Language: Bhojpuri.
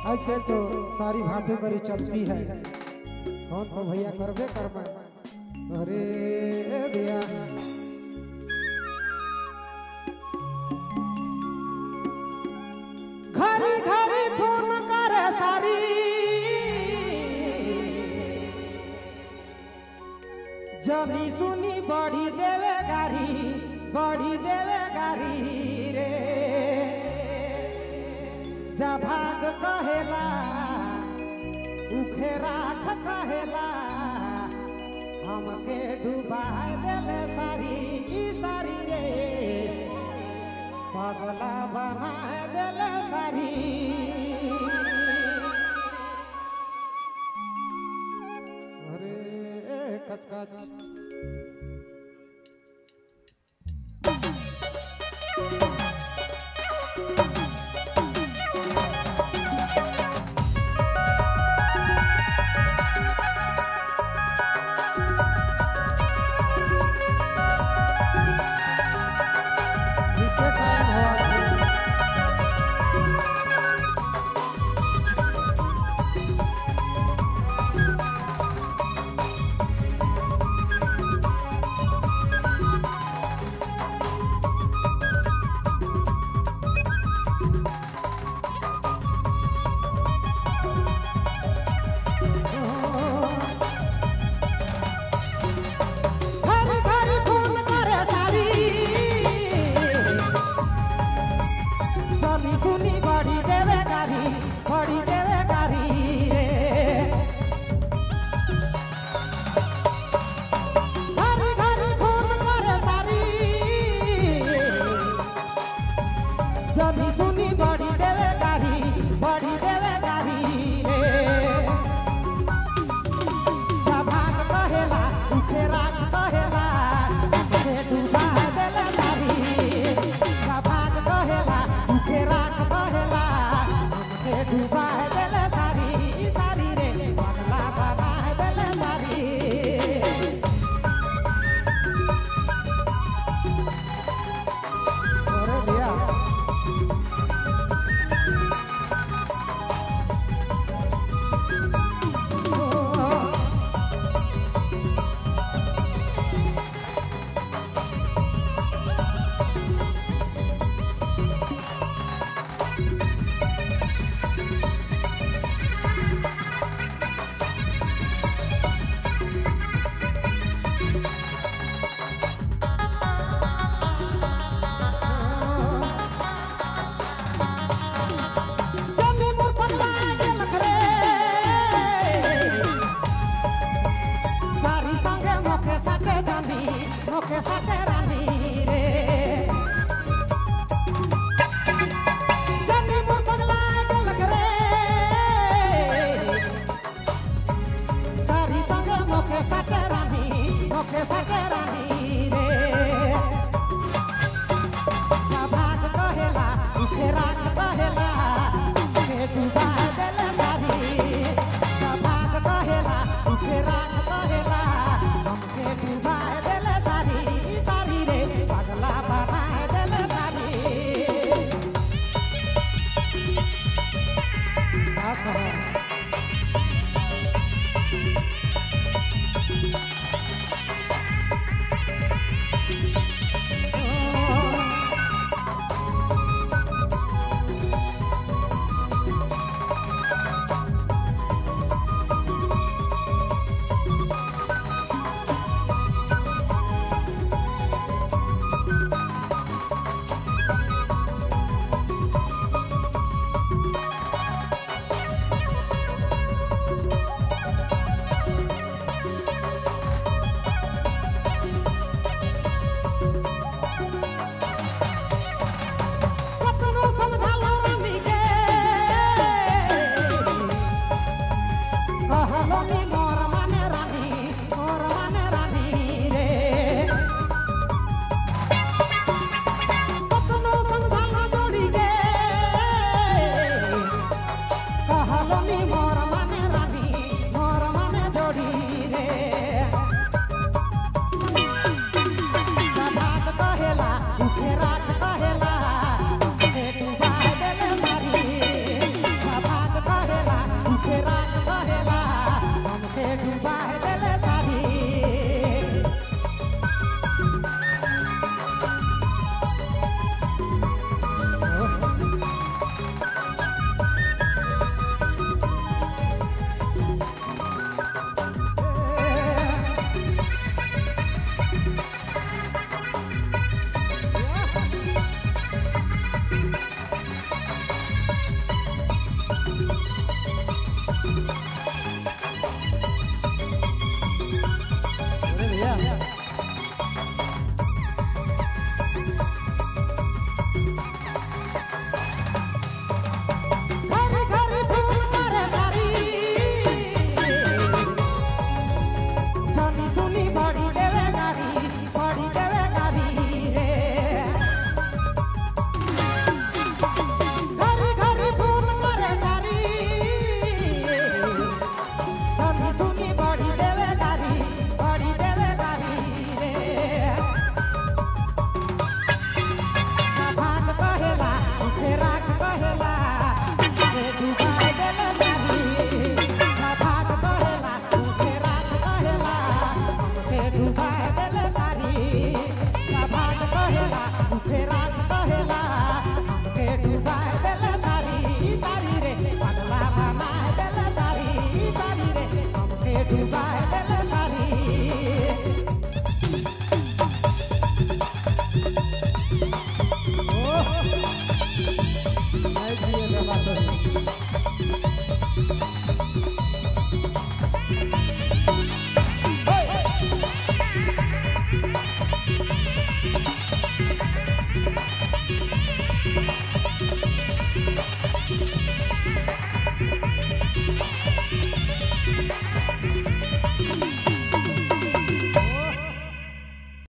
आजकल तो सारी भाटू करी चलती है, फोन तो भैया करबे करबा। अरे भैया घरी घरी फोन करे सारी, जमी सुनी बड़ी देवे गारी, बड़ी देवे गारी रे। जा भाग कहेला उखे राख कहेला, हमके डुबाए देले सारी सारी रे, पगला बनाए देले सारी। अरे कचकच सुनी बड़ी देवे गारी, बड़ी देवे गारी रे। घरी घरी फोन करे सारी, जमी सुनी बड़ी देवे गारी, बड़ी देवे गारी रे। जा भाग कहेला उखे राख कहेला, हमके डुबा देले सारी। जा भाग कहेला उखे राख कहेला, हमके डुबा देले सारी सारी रे, पगला बना देले सारी। अरे भैया मोके साथे रानी रे। जनी मोर पगला गलक रे, सारी संगे मोके साथे रानी, मोके साथे रानी रे। जा भाग कहेला उखे राख कहेला, हमके डुबा देले सारी। जा भाग कहेला उखे राख कहेला, हमके डुबा देले सारी सारी रे, पगला बनाए देले सारी।